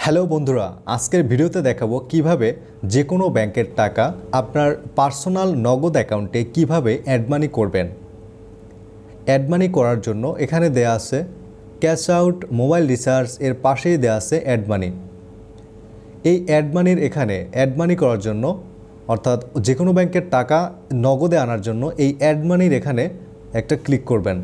Hello বন্ধুরা, আজকের ভিডিওতে দেখাবো কিভাবে যে কোনো ব্যাংকের টাকা আপনার পার্সোনাল নগদ অ্যাকাউন্টে কিভাবে অ্যাড মানি করবেন। অ্যাড মানি করার জন্য এখানে দেয়া আছে ক্যাশ আউট, মোবাইল রিচার্জ, এর পাশেই দেয়া আছে অ্যাড মানি। এই অ্যাড মানির এখানে অ্যাড মানি করার জন্য অর্থাৎ যে কোনো ব্যাংকের টাকা নগদে আনার জন্য এই অ্যাড মানির এখানে একটা ক্লিক করবেন।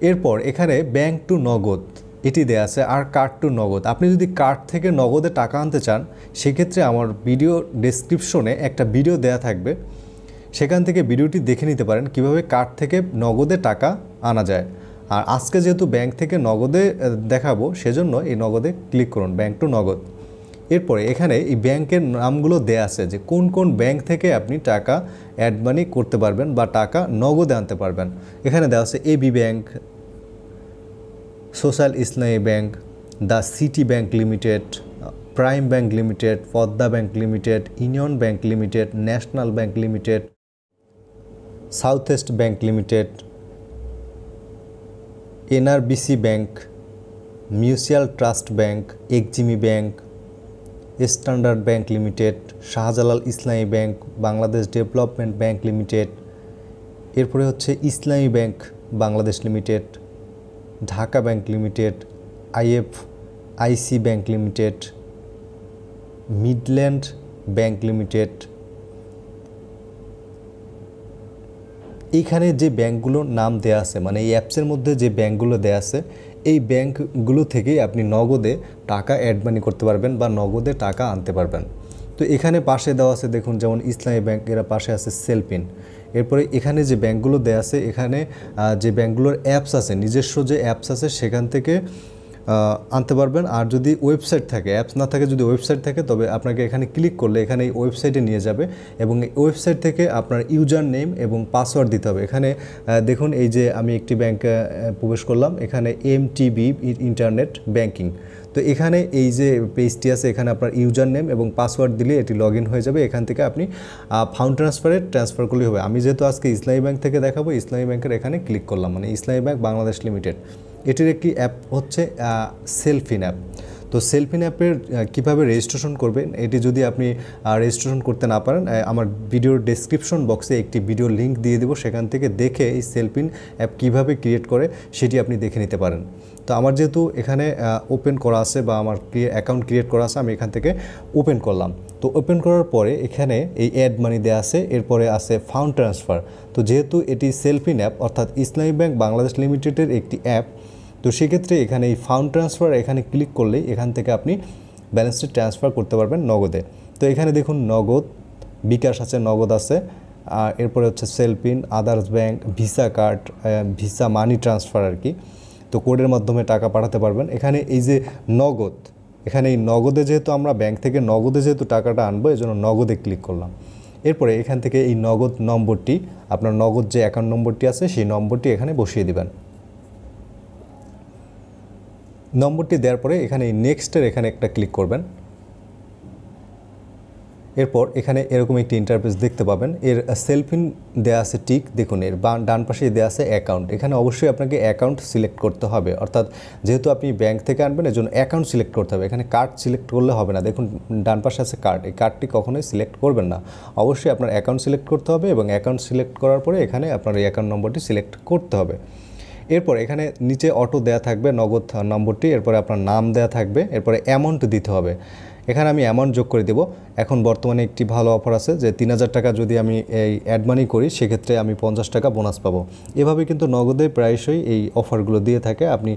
এরপর এখানে ব্যাংক টু নগদ এটি দেয়া আছে, আর কার্ড টু নগদ। আপনি যদি কার্ড থেকে নগদে টাকা আনতে চান সেক্ষেত্রে আমার ভিডিও ডেসক্রিপশনে একটা ভিডিও দেয়া থাকবে, সেখান থেকে ভিডিওটি দেখে নিতে পারেন কিভাবে কার্ড থেকে নগদে টাকা আনা যায়। আর আজকে যেহেতু ব্যাংক থেকে নগদে দেখাবো সেজন্য এই নগদে ক্লিক করুন, ব্যাংক টু নগদ। এরপরে এখানে এই ব্যাংকের নামগুলো দেয়া আছে যে কোন কোন ব্যাংক থেকে আপনি টাকা অ্যাড মানি করতে পারবেন বা টাকা নগদে আনতে পারবেন। এখানে দেওয়া আছে AB bank, social Islami bank, the city bank limited, prime bank limited, Padma bank limited, union bank limited, national bank limited, south east bank limited, NRBC bank, mutual trust bank, Exim bank, standard bank limited, Shahjalal Islami bank, Bangladesh development bank limited, এরপরে হচ্ছে Islami bank Bangladesh limited, Dhaka bank limited, IFIC bank limited, midland bank limited. এইখানে যে ব্যাংকগুলোর নাম দেয়া আছে, মানে এই অ্যাপসের মধ্যে যে ব্যাংকগুলো দেয়া আছে, এই ব্যাংকগুলো থেকেই আপনি নগদে টাকা অ্যাড মানি করতে পারবেন বা নগদে টাকা আনতে পারবেন। তো এখানে পাশে দেওয়া আছে দেখুন, যেমন ইসলামী ব্যাংক, এরা পাশে আছে সেলফিন। এরপরে এখানে যে ব্যাংকগুলো দেয়া আছে, এখানে যে ব্যাংকগুলোর অ্যাপস আছে, নিজস্ব যে অ্যাপস আছে সেখান থেকে আনতে পারবেন। আর যদি ওয়েবসাইট থাকে, অ্যাপস না থাকে, যদি ওয়েবসাইট থাকে তবে আপনাকে এখানে ক্লিক করলে এখানে এই ওয়েবসাইটে নিয়ে যাবে এবং এই ওয়েবসাইট থেকে আপনার ইউজার নেম এবং পাসওয়ার্ড দিতে হবে। এখানে দেখুন, এই যে আমি একটি ব্যাংকে প্রবেশ করলাম, এখানে এমটিবি ইন্টারনেট ব্যাংকিং। তো এখানে এই যে পেজটি আছে, এখানে আপনার ইউজার নেম এবং পাসওয়ার্ড দিলে এটি লগ ইন হয়ে যাবে। এখান থেকে আপনি ফান্ড ট্রান্সফার করলেই হবে। আমি যেহেতু আজকে ইসলামী ব্যাংক থেকে দেখাবো, ইসলামী ব্যাংকের এখানে ক্লিক করলাম, মানে ইসলামী ব্যাংক বাংলাদেশ লিমিটেড। এটির একটি অ্যাপ হচ্ছে সেলফিন অ্যাপ। তো সেলফিন অ্যাপের কীভাবে রেজিস্ট্রেশন করবেন, এটি যদি আপনি রেজিস্ট্রেশন করতে না পারেন, আমার ভিডিওর ডেসক্রিপশন বক্সে একটি ভিডিও লিঙ্ক দিয়ে দেবো, সেখান থেকে দেখে এই সেলফিন অ্যাপ কীভাবে ক্রিয়েট করে সেটি আপনি দেখে নিতে পারেন। তো আমার যেহেতু এখানে ওপেন করা আছে বা আমার অ্যাকাউন্ট ক্রিয়েট করা আছে, আমি এখান থেকে ওপেন করলাম। তো ওপেন করার পরে এখানে এই অ্যাড মানি দেওয়া আছে, এরপরে আছে ফান্ড ট্রান্সফার। তো যেহেতু এটি সেলফিন অ্যাপ অর্থাৎ ইসলামী ব্যাংক বাংলাদেশ লিমিটেডের একটি অ্যাপ, তো সেক্ষেত্রে এখানে এই ফান্ড ট্রান্সফার এখানে ক্লিক করলেই এখান থেকে আপনি ব্যালেন্সটি ট্রান্সফার করতে পারবেন নগদে। তো এখানে দেখুন নগদ, বিকাশ আছে, নগদ আছে, এরপরে হচ্ছে CellFin, others bank, Visa card, Visa money transfer আর কি। তো কোডের মাধ্যমে টাকা পাঠাতে পারবেন। এখানে এই যে নগদ, এখানে এই নগদে যেহেতু আমরা ব্যাংক থেকে নগদে যেহেতু টাকাটা আনবো, এই জন্য নগদে ক্লিক করলাম। এরপরে এখান থেকে এই নগদ নম্বরটি, আপনার নগদ যে অ্যাকাউন্ট নম্বরটি আছে সেই নম্বরটি এখানে বসিয়ে দেবেন। নম্বরটি দেওয়ার পরে এখানে নেক্সটের এখানে একটা ক্লিক করবেন। এরপর এখানে এরকম একটি ইন্টারফেস দেখতে পাবেন। এর সেলফিন দেয়া আছে টিক, দেখুন এর ডান পাশে দেওয়া আছে অ্যাকাউন্ট। এখানে অবশ্যই আপনাকে অ্যাকাউন্ট সিলেক্ট করতে হবে, অর্থাৎ যেহেতু আপনি ব্যাংক থেকে আনবেন এজন্য অ্যাকাউন্ট সিলেক্ট করতে হবে। এখানে কার্ড সিলেক্ট করলে হবে না, দেখুন ডান পাশে আছে কার্ড, এই কার্ডটি কখনোই সিলেক্ট করবেন না। অবশ্যই আপনার অ্যাকাউন্ট সিলেক্ট করতে হবে এবং অ্যাকাউন্ট সিলেক্ট করার পরে এখানে আপনার এই অ্যাকাউন্ট নম্বরটি সিলেক্ট করতে হবে। এরপর এখানে নিচে অটো দেয়া থাকবে নগদ নম্বরটি, এরপরে আপনার নাম দেয়া থাকবে, এরপরে অ্যামাউন্ট দিতে হবে। এখানে আমি অ্যামাউন্ট যোগ করে দেব। এখন বর্তমানে একটি ভালো অফার আছে যে 3000 টাকা যদি আমি এই অ্যাড মানি করি সেক্ষেত্রে আমি 50 টাকা বোনাস পাবো। এভাবে কিন্তু নগদে প্রায়শই এই অফারগুলো দিয়ে থাকে। আপনি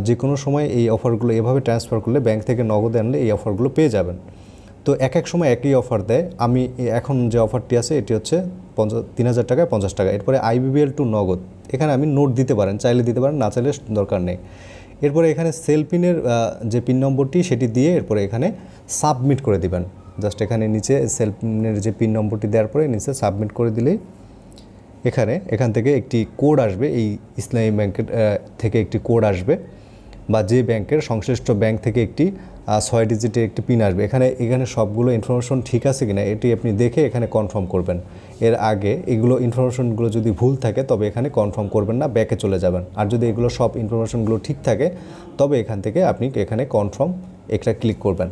যে কোনো সময় এই অফারগুলো এভাবে ট্রান্সফার করলে, ব্যাংক থেকে নগদে আনলে এই অফারগুলো পেয়ে যাবেন। তো এক এক সময় একই অফার দেয়। আমি এখন যে অফারটি আছে এটি হচ্ছে 3000 টাকায় 50 টাকা। এরপরে IBBL টু নগদ, এখানে আমি নোট দিতে পারেন, চাইলে দিতে পারেন, না চাইলে দরকার নেই। এরপরে এখানে সেলফিনের যে পিন নম্বরটি সেটি দিয়ে এরপরে এখানে সাবমিট করে দিবেন। জাস্ট এখানে নিচে সেলফিনের যে পিন নম্বরটি দেওয়ার পরে নিচে সাবমিট করে দিলেই এখান থেকে একটি কোড আসবে, এই ইসলামী ব্যাংকের থেকে একটি কোড আসবে বা যে ব্যাংকের সংশ্লিষ্ট ব্যাংক থেকে একটি 6 ডিজিটের একটি পিন আসবে। এখানে সবগুলো ইনফরমেশন ঠিক আছে কিনা এটি আপনি দেখে এখানে কনফার্ম করবেন। এর আগে এগুলো ইনফরমেশনগুলো যদি ভুল থাকে তবে এখানে কনফার্ম করবেন না, ব্যাকে চলে যাবেন। আর যদি এগুলো সব ইনফরমেশনগুলো ঠিক থাকে তবে এখান থেকে আপনি এখানে কনফার্ম একটা ক্লিক করবেন।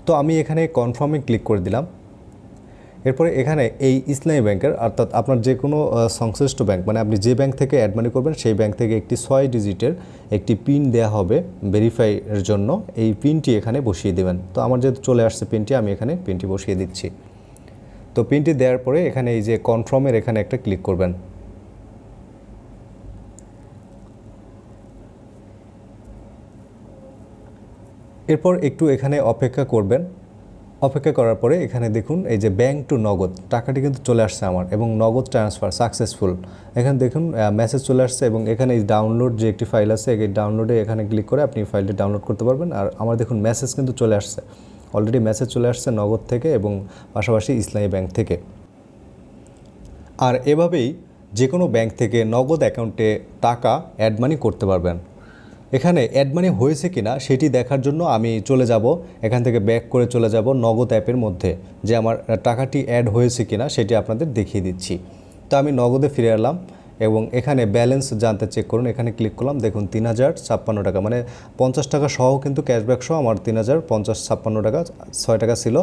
তো আমি এখানে কনফার্মে ক্লিক করে দিলাম। এরপরে এখানে এই ইসলামী ব্যাংকের অর্থাৎ আপনার যে কোনো সংশ্লিষ্ট ব্যাংক মানে আপনি যে ব্যাংক থেকে অ্যাড মানি করবেন সেই ব্যাংক থেকে একটি 6 ডিজিটের একটি পিন দেওয়া হবে ভেরিফাইয়ের জন্য। এই পিনটি এখানে বসিয়ে দেবেন। তো আমার যেহেতু চলে আসছে পিনটি, আমি এখানে পিনটি বসিয়ে দিচ্ছি। তো পিনটি দেওয়ার পরে এখানে এই যে কনফার্মের এখানে একটা ক্লিক করবেন। এরপর একটু এখানে অপেক্ষা করবেন। অপেক্ষা করার পরে এখানে দেখুন এই যে ব্যাংক টু নগদ টাকাটি কিন্তু চলে আসছে আমার এবং নগদ ট্রান্সফার সাকসেসফুল। এখানে দেখুন মেসেজ চলে আসছে এবং এখানে এই ডাউনলোড যে একটি ফাইল আছে এই ডাউনলোডে এখানে ক্লিক করে আপনি ফাইলটি ডাউনলোড করতে পারবেন। আর আমার দেখুন মেসেজ কিন্তু চলে আসছে, অলরেডি মেসেজ চলে আসছে নগদ থেকে এবং পাশাপাশি ইসলামী ব্যাংক থেকে। আর এভাবেই যে কোনো ব্যাংক থেকে নগদ অ্যাকাউন্টে টাকা অ্যাড মানি করতে পারবেন। এখানে অ্যাড মানি হয়েছে কিনা সেটি দেখার জন্য আমি চলে যাব, এখান থেকে ব্যাক করে চলে যাব নগদ অ্যাপের মধ্যে যে আমার টাকাটি অ্যাড হয়েছে কিনা সেটি আপনাদের দেখিয়ে দিচ্ছি। তো আমি নগদে ফিরে এলাম এবং এখানে ব্যালেন্স জানতে চেক করুন, এখানে ক্লিক করলাম। দেখুন 3056 টাকা, মানে 50 টাকা সহ কিন্তু ক্যাশব্যাক সহ আমার 3056 টাকা 6 টাকা ছিল,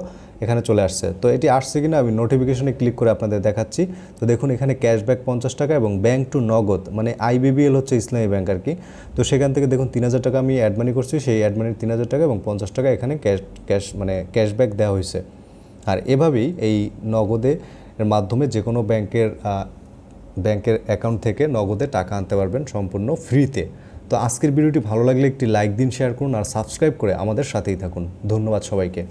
এখানে চলে আসছে। তো এটি আসছে কিনা আমি নোটিফিকেশনে ক্লিক করে আপনাদের দেখাচ্ছি। তো দেখুন এখানে ক্যাশব্যাক 50 টাকা এবং ব্যাংক টু নগদ মানে IBBL হচ্ছে ইসলামী ব্যাংক আর কি। তো সেখান থেকে দেখুন 3000 টাকা আমি অ্যাড মানি করছি, সেই অ্যাড মানির 3000 টাকা এবং 50 টাকা এখানে মানে ক্যাশব্যাক দেওয়া হয়েছে। আর এভাবেই এই নগদে এর মাধ্যমে যে কোনো ব্যাংকের অ্যাকাউন্ট থেকে নগদে টাকা আনতে পারবেন সম্পূর্ণ ফ্রিতে। তো আজকের ভিডিওটি ভালো লাগলে একটি লাইক দিন, শেয়ার করুন আর সাবস্ক্রাইব করে আমাদের সাথেই থাকুন। ধন্যবাদ সবাইকে।